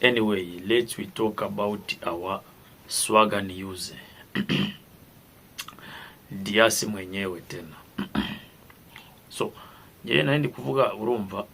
Anyway, let's we talk about our swagger news. Diasi mwenyewe tena. So, ngewe nari kuvuga urumva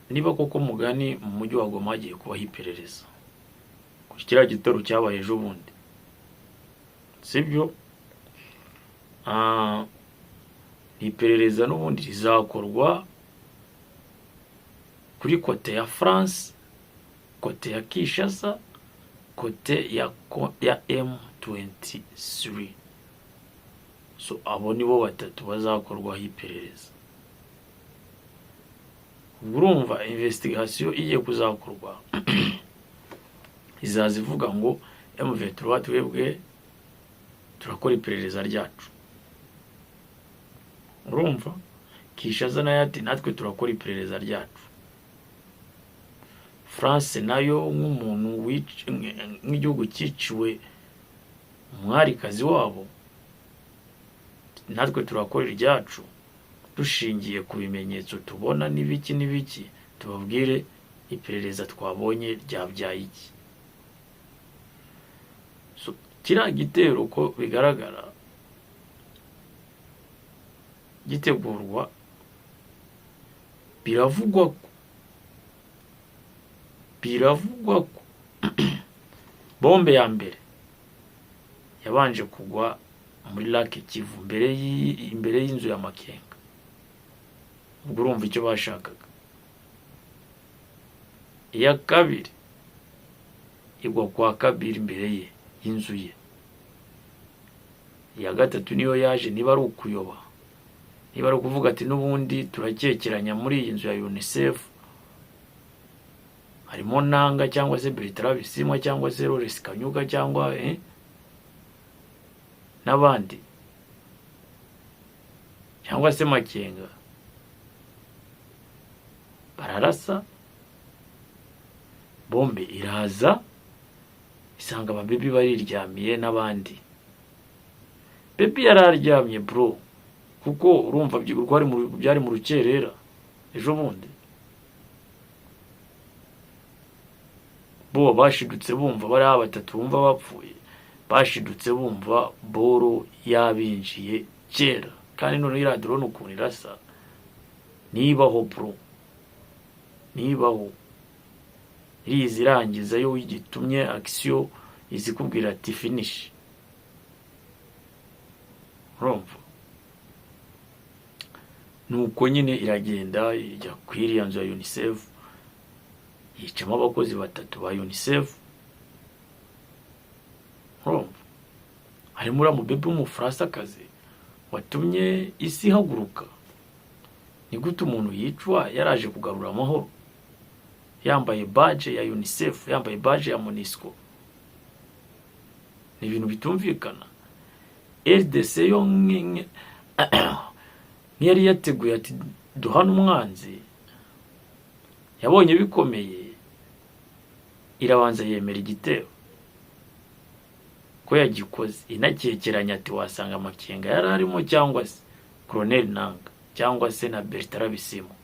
niba koko mugani mu mujyi wa Goma hagiye kubaho iperereza ku kiriya gitero cyabaye ejo bundi, sibyo? Iperereza n'ubundi rizakorwa kuri kote ya France, kote ya Kinshasa, kote ya M23. So abo nibo batatu bazakorwaho iperereza. Urumva investigation igiye kuzakorwa izazivuga ngo M23 twebwe turakora iperereza ryacu. Urumva Kinshasa nayo ati natwe turakora iperereza ryacu. France nayo nk'umuntu nk'igihugu cyiciwe umwarikazi wabo, natwe turakora iryacu dushingiye ku bimenyetso tubona n'ibiki tubabwire iperereza twabonye ryabyaye iki. So kiriya gitero uko bigaragara gitegurwa, biravugwa ko bombe ya mbere yabanje kugwa muri Lake Kivu imbere y'inzu ya Makenga. Ubwo urumva icyo bashakaga. Iya kabiri igwa kwa Kabila imbere ye y'inzu ye. Iya gatatu niyo yaje, niba ari ukuyoba, niba ari kuvuga ati n'ubundi turakekeranya muri iyi nzu ya UNICEF harimo Nanga cyangwa se Bertrand Bisimwa cyangwa se Lawrence Kanyuka cyangwa n'abandi cyangwa se Makenga, bararasa, bombe iraza isanga ababebi bariryamiye n'abandi. Baby yararyamye bro, kuko urumva byari mu rukerera ejo bundi. Bo bashidutse bumva bari batatu bumva bapfuye, bashidutse bumva boro yabinjiye kera, kandi none ira drone ukuntu irasa. Nibaho bro, nibaho irangiza yo igitumye action izikubwira ati finish. Urumva nuko nyine iragenda ijya kwiriya nzu ya UNICEF, yicamo abakozi batatu ba UNICEF. Urumva harimo uriya mubebe w'umufransakazi watumye isi haguruka. Ni gute umuntu yicwa yaraje kugarura amahoro, yambaye badge ya UNICEF, yambaye badge ya MONUSCO? Ni ibintu bitumvikana. RDC yo ntiyari yateguye ati duhana umwanzi, yabonye bikomeye, irabanza yemera igitero ko yagikoze, inakekeranya ati wasanga Makenga yari arimo cyangwa se Colonel Nanga cyangwa se na Bertrand Bisimwa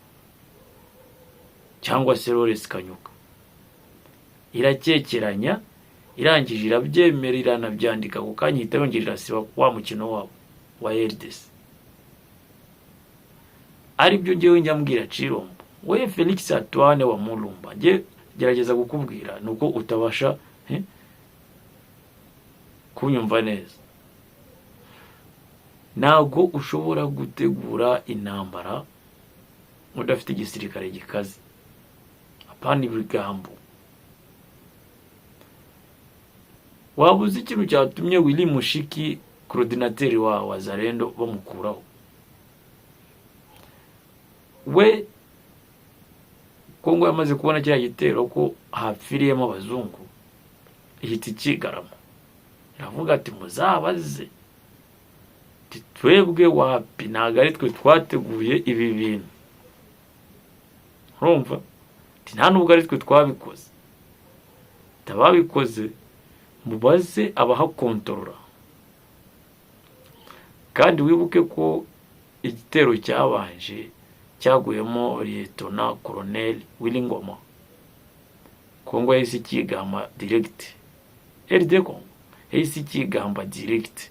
cyangwa se Lawrence Kanyuka. Irakekeranya, irangije irabyemera, iranabyandika ku kanya ihita yongerera siba wa mukino wabo wa RDC. Ari byo ngewe njyambwira Chirombo, we Felix Antoine wa Mulumba, nge gerageza kukubwira nuko utabasha kunyumva neza. Nago ushobora gutegura intambara udafite igisirikare gikaze, apana ibigambo. Wabuze ikintu cyatumye Willy Mushiki, coordinateur wa Wazalendo, bamukuraho. We Kongo yamaze kubona kiriya gitero ko hapfiriyemo abazungu, ihita ikigarama, iravuga ati muzabaze, twebwe wapi, ntago ari twe twateguye ibi bintu. Urumva nta nubwo ari twe twabikoze, tababikoze mubaze abahakontorora. Kandi wibuke ko igitero cyabanje cyaguyemo Lieutenant Colonel Willy Ngoma, Kongo yahise ikigamba direct, RD Congo yahise ikigamba direct.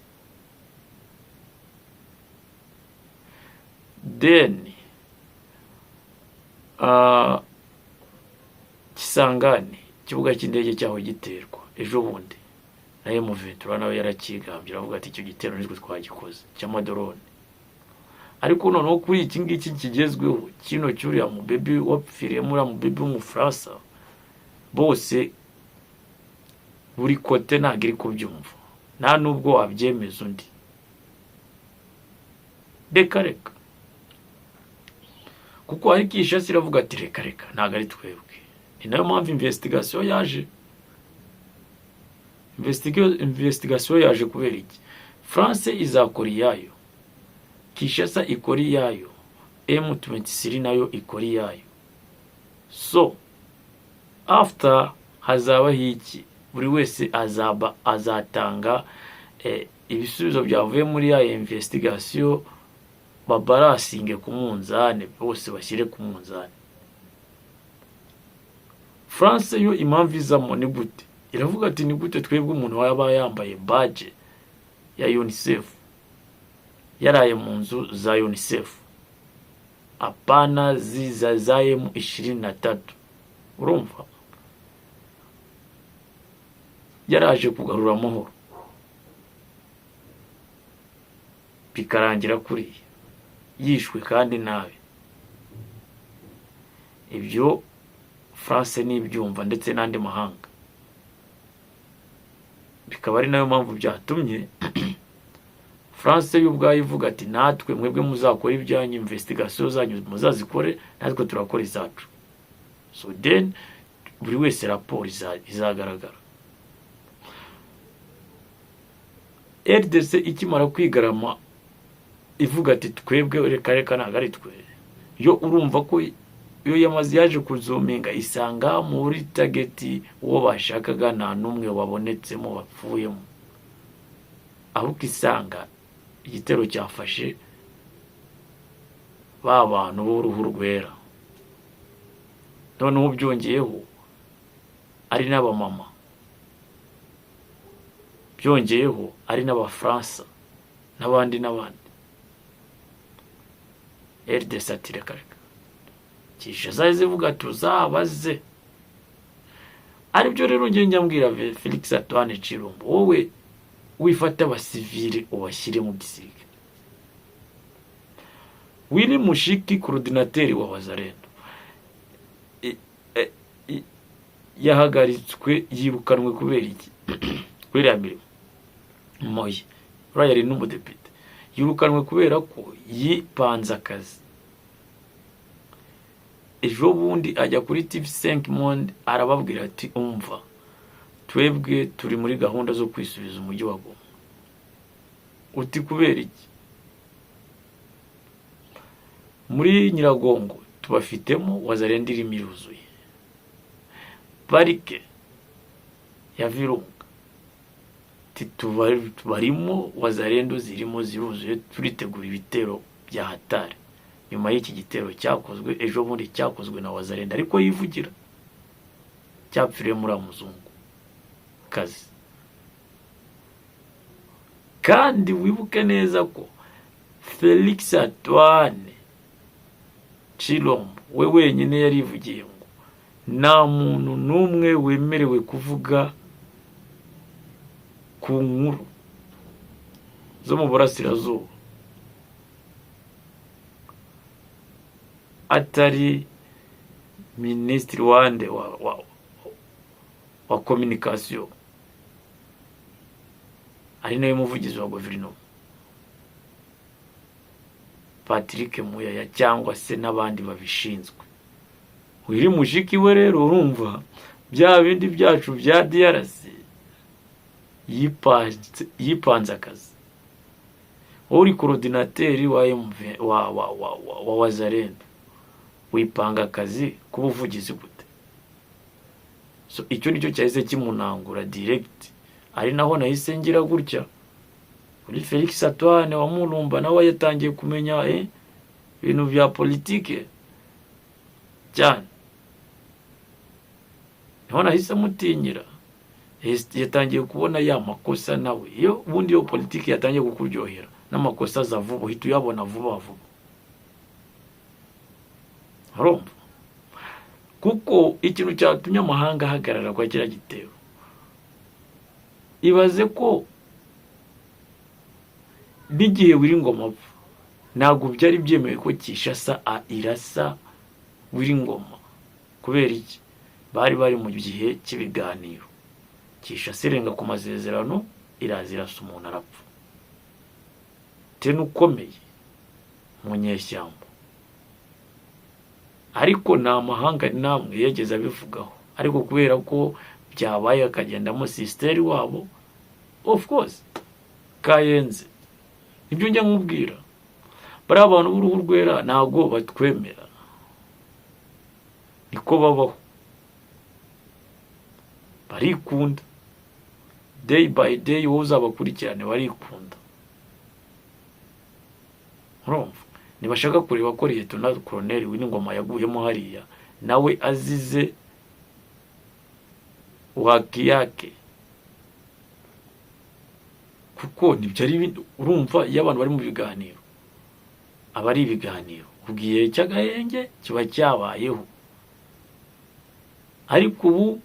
Then Kisangani ikibuga cy'indege cyaho giterwa ejo bundi na M23 nawe yarakigambye aravuga ati icyo gitero nitwe twagikoze cy'amadorone. Ariko noneho kuri iki ngiki kigezweho kino cyuriya mu baby wapfiriye muri mu baby w'Umufaransa, bose buri kote ntabwo iri kubyumva, nta nubwo wabyemeza undi. Reka kuko hari Kinshasa iravuga ati reka ntabwo ari twebwe. Ni nayo mpamvu investigation yaje kubera iki. France izakora iyayo, Kinshasa ikora iyayo, M23 nayo ikora iyayo. So after hazaba iki, buri wese azatanga ibisubizo byavuye muri ya investigation, babarasinge ku munzane, bose bashyire ku munzane. France yo impamvu izamo ni gute, iravuga ati ni gute twebwe umuntu waba yambaye badge ya UNICEF yaraye mu nzu za UNICEF, apana ziza za M23, urumva yaraje kugarura amahoro, bikarangira kuri yishwe kandi nabi. Ibyo France nibyumva ndetse n'andi mahanga, bikaba ari nayo mpamvu byatumye France y'ubwayo ivuga ati natwe mwebwe muzakora ibyanyu, investigation zanyu muzazikore, natwe turakora izacu. So then buri wese raporo izagaragara. RDC ikimara kwigarama ivuga ati twebwe reka ntabwo ari twe, yo urumva ko yo yamaze yaje kuzuminga isanga muri target uwo bashakaga nta numwe wabonetsemo bapfuyemo, ahubwo isanga igitero cyafashe ba bantu b'uruhu rwera. Noneho byongeyeho ari n'abamama, byongeyeho ari n'Abafaransa n'abandi. RDC ati reka Kinshasa zivuga tuzabaze. Aribyo rero ngiye njambwira Felix Antoine Tshilombo, wowe wifata abasivile ubashyire mu gisirikare. Willy Mushiki, coordinateur wa Wazalendo, yahagaritswe yirukanwe kubera iki? Kubera ya mirimo moye yari n'umudepite, yirukanwe kubera ko yipanze akazi. Ejo bundi ajya kuri TV5 Monde arababwira ati umva, twebwe turi muri gahunda zo kwisubiza umujyi wa Goma. Uti kubera iki? Muri Nyiragongo tubafitemo Wazalendo irimo iruzuye, parike ya Virunga tubarimo Wazalendo zirimo ziruzuye, turitegura ibitero bya hatari. Nyuma y'iki gitero cyakozwe ejo bundi cyakozwe na Wazalendo ariko yivugira, cyapfiriye muri amuzungu kazi. Kandi wibuke neza ko Felix Antoine Tshilombo we wenyine yarivugiye ngo nta muntu n'umwe wemerewe kuvuga ku nkuru zo mu burasirazuba atari Minisitiri wande wa communication, ari nawe muvugizi wa guverinoma Patrick Muyaya, cyangwa se n'abandi babishinzwe. Willy Mushiki we rero urumva bya bindi byacu bya DRC yipanze akazi. Uri coordinateur wa Wazalendo wipanga akazi kubuvugizi gute? So icyo nicyo cyahise kimunangura direct, ari naho nahise ngira gutya kuri Felix Antoine wa Mulumba, nawe yatangiye kumenya ibintu bya politike cyane. niho nahise mutinyira. Yatangiye kubona ya makosa nawe. Iyo ubundi yo politiki yatangiye kukuryohera n'amakosa aza vuba, uhita uyabona vuba vuba. Urumva? Kuko ikintu cyatumye amahanga ahagarara kwa kiriya gitero, ibaze ko n'igihe Wiringoma apfa ntabwo byari byemewe ko Kinshasa irasa Wiringoma. Kubera iki? Bari mu gihe cy'ibiganiro. Kinshasa irenga ku masezerano, iraza irasa umuntu arapfa. Tena ukomeye mu nyeshyamba. Ariko nta mahanga namwe yageze abivugaho. Ariko kubera ko byabaye akagendamo sisteri wabo, of course kayenze. Ibyo njya nkubwira, bari abantu b'uruhu rwera ntabwo batwemera, niko babaho, barikunda day by day. wowe uzabakurikirane barikunda. Urumva? Nibashaka kureba ko Lieutenant Colonel Wiringoma yaguyemo hariya nawe azize uhaki yake, kuko nibyari urumva iyo abantu bari mu biganiro, abari ibiganiro ubwiye cy'agahenge kiba cyabayeho. Ariko ubu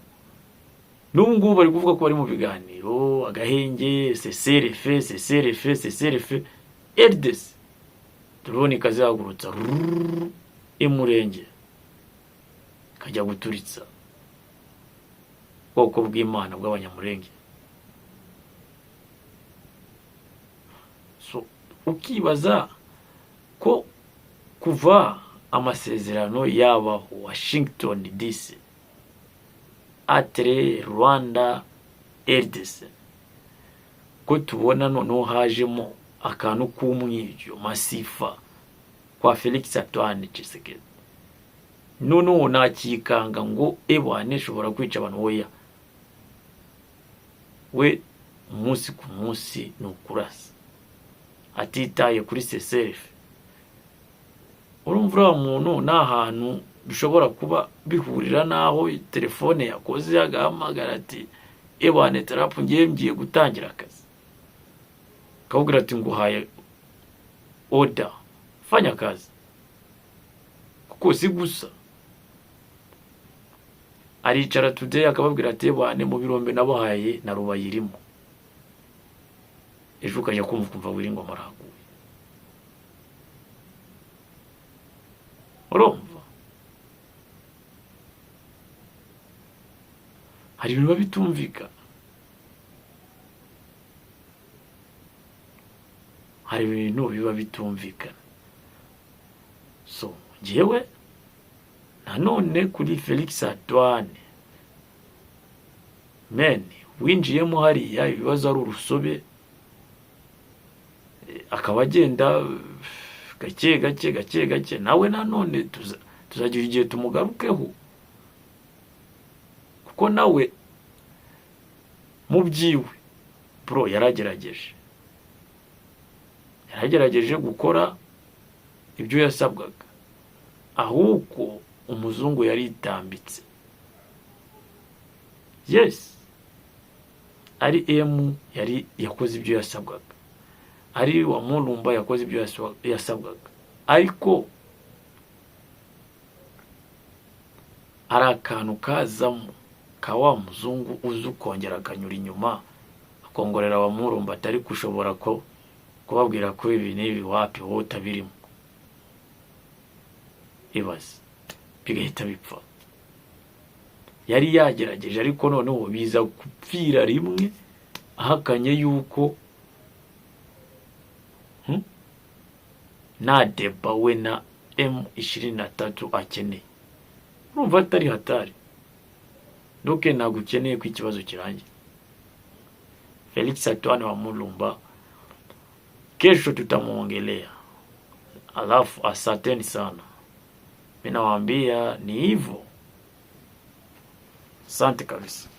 n'ubu ngubu bari kuvuga ko bari mu biganiro, agahenge, CCRF RDC drone ikazihagurutsa imurenge kajya guturitsa ubwoko bw'Imana bw'abanyamurenge. So ukibaza ko kuva amasezerano yaba Washington DC atre Rwanda RDC, ko tubona noneho hajemo akantu k'umwiryo masifa kwa Felix Antoine Tshisekedi. Noneho nakikanga ngo ebwane nshobora kwica abantu. Oya, we umunsi ku munsi nukurasa atitaye kuri CCRF. Urumva umuntu nta hantu bishobora kuba bihurira naho telefone yakoze agahamagara ati ebwane tarapu ngiye gutangira akazi, akabwira ati nguhaye order, fanya kazi. Kuko si gusa aricara today akababwira ati ebwane mu birombe nabahaye na rubayirimo, ejo ukajya kumva Wiringoma araguye. Urumva? Hari ibintu bitumvikana, hari ibintu biba bitumvikana. So jewe nanone kuri Felix Antoine winjiyemo hariya ibibazo ari urusobe, akaba agenda gake nawe nanone tuzagira igihe tumugarukeho, kuko nawe mu byiwe bro yaragerageje gukora ibyo yasabwaga, ahubwo umuzungu yaritambitse. Yes, ari yari yakoze ibyo yasabwaga, ari wa Mulumba yakoze ibyo yasabwaga, ariko ari akantu kazamo ka wa muzungu uzukongera akanyura inyuma akongorera wa Mulumba atari kushobora ko kubabwira ko ibi n'ibi wapi wowe utabirimo. Ibaze bigahita bipfa. Yari yagerageje ariko noneho biza gupfira rimwe, ahakanye yuko nta deba we na M23 akeneye. Urumva atari hatari? Ndoke ntabwo ukeneye ko ikibazo kirangira. Felix Antoine wa Mulumba kesho tutamuongelea, alafu asanteni sana. Mimi nawaambia ni hivyo. Asante kabisa.